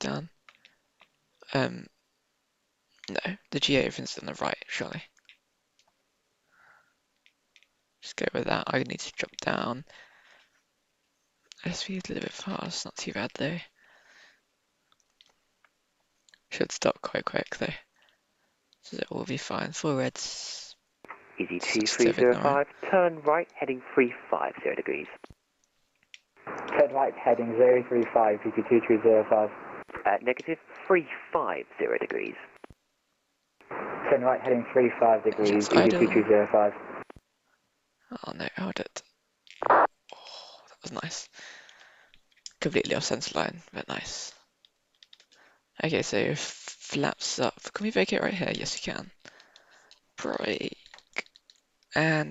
down. No, the GA everything's on the right, surely. Just go with that. I need to drop down. SV a little bit fast, not too bad though. Should stop quite quick though. So it will be fine. Full reds. Easy Civic, 2305, turn right heading 350 degrees. Turn right heading 035, VT2305. Negative 350 degrees. Turn right heading 35 degrees, VT2305. Oh no, hold it. Oh, that was nice. Completely off centre line, but nice. Okay, so flaps up. Can we vacate right here? Yes, we can. Brake. And